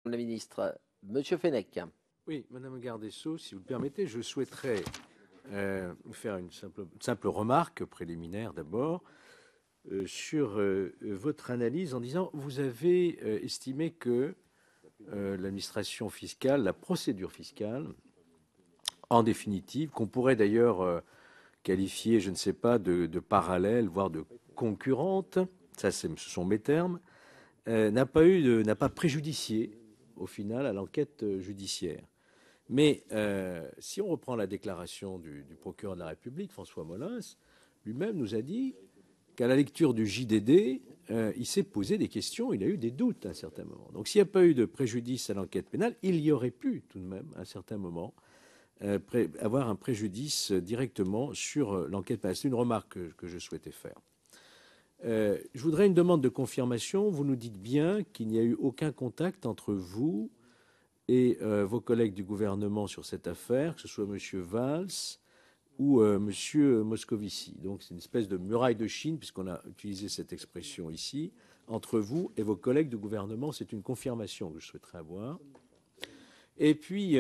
La ministre. Monsieur Fenech. Oui, Madame le garde des Sceaux, si vous le permettez, je souhaiterais faire une simple remarque préliminaire d'abord sur votre analyse en disant vous avez estimé que l'administration fiscale, la procédure fiscale, en définitive, qu'on pourrait d'ailleurs qualifier, je ne sais pas, de parallèle, voire de concurrente, ça ce sont mes termes, n'a pas préjudicié au final à l'enquête judiciaire. Mais si on reprend la déclaration du procureur de la République, François Molins, lui-même nous a dit qu'à la lecture du JDD, il s'est posé des questions, il a eu des doutes à un certain moment. Donc s'il n'y a pas eu de préjudice à l'enquête pénale, il y aurait pu tout de même, à un certain moment, avoir un préjudice directement sur l'enquête pénale. C'est une remarque que je souhaitais faire. Je voudrais une demande de confirmation. Vous nous dites bien qu'il n'y a eu aucun contact entre vous et vos collègues du gouvernement sur cette affaire, que ce soit M. Valls ou M. Moscovici. Donc c'est une espèce de muraille de Chine, puisqu'on a utilisé cette expression ici, entre vous et vos collègues du gouvernement. C'est une confirmation que je souhaiterais avoir. Et puis,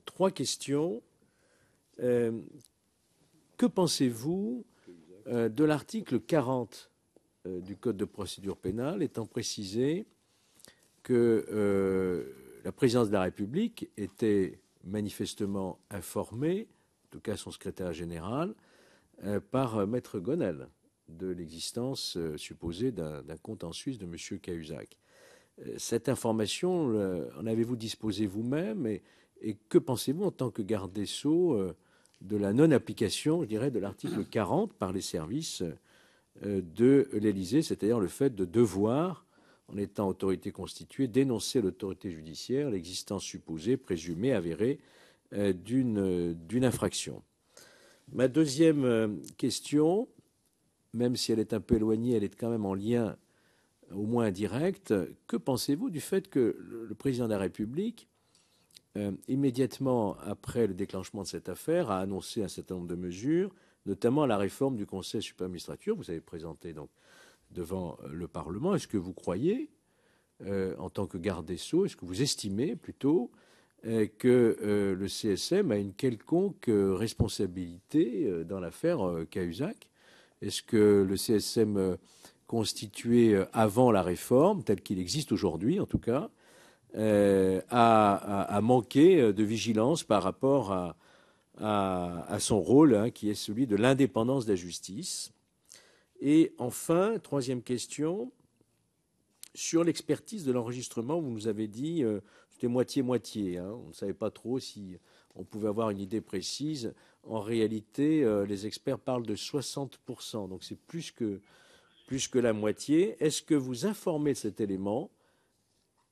trois questions. Que pensez-vous de l'article 40 du Code de procédure pénale, étant précisé que la présidence de la République était manifestement informée, en tout cas son secrétaire général, par Maître Gonel, de l'existence supposée d'un compte en Suisse de M. Cahuzac. Cette information, en avez-vous disposé vous-même et que pensez-vous en tant que garde des Sceaux de la non-application, je dirais, de l'article 40 par les services de l'Élysée, c'est-à-dire le fait de devoir, en étant autorité constituée, dénoncer l'autorité judiciaire, l'existence supposée, présumée, avérée d'une infraction. Ma deuxième question, même si elle est un peu éloignée, elle est quand même en lien au moins indirect. Que pensez-vous du fait que le président de la République, immédiatement après le déclenchement de cette affaire, a annoncé un certain nombre de mesures, notamment la réforme du Conseil supérieur de la magistrature. Vous avez présenté donc devant le Parlement. Est-ce que vous croyez, en tant que garde des Sceaux, est-ce que vous estimez plutôt que le CSM a une quelconque responsabilité dans l'affaire Cahuzac? Est-ce que le CSM constitué avant la réforme, tel qu'il existe aujourd'hui en tout cas, a manqué de vigilance par rapport à son rôle, hein, qui est celui de l'indépendance de la justice? Et enfin, troisième question, sur l'expertise de l'enregistrement, vous nous avez dit c'était moitié-moitié. Hein, on ne savait pas trop si on pouvait avoir une idée précise. En réalité, les experts parlent de 60%, donc c'est plus que la moitié. Est-ce que vous informez de cet élément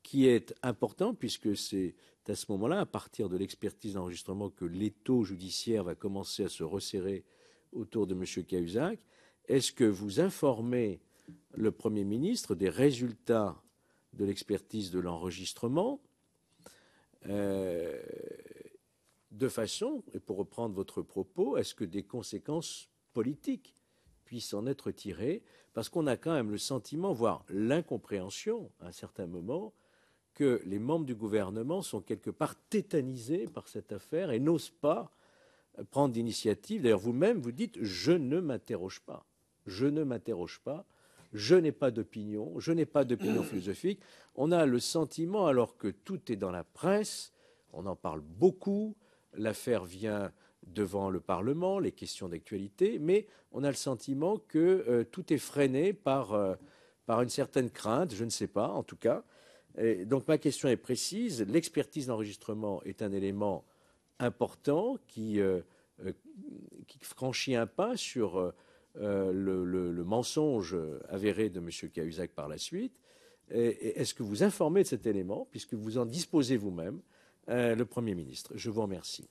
qui est important, puisque c'est à ce moment-là, à partir de l'expertise d'enregistrement, que l'étau judiciaire va commencer à se resserrer autour de M. Cahuzac? Est-ce que vous informez le Premier ministre des résultats de l'expertise de l'enregistrement de façon, et pour reprendre votre propos, est-ce que des conséquences politiques puissent en être tirées? Parce qu'on a quand même le sentiment, voire l'incompréhension à un certain moment, que les membres du gouvernement sont quelque part tétanisés par cette affaire et n'osent pas prendre d'initiative. D'ailleurs, vous-même, vous dites « je ne m'interroge pas ». Je ne m'interroge pas, je n'ai pas d'opinion, je n'ai pas d'opinion philosophique. On a le sentiment, alors que tout est dans la presse, on en parle beaucoup, l'affaire vient devant le Parlement, les questions d'actualité, mais on a le sentiment que tout est freiné par une certaine crainte, je ne sais pas, en tout cas. Et donc ma question est précise. L'expertise d'enregistrement est un élément important qui franchit un pas sur le mensonge avéré de M. Cahuzac par la suite. Et est-ce que vous informez de cet élément, puisque vous en disposez vous-même, le Premier ministre? Je vous remercie.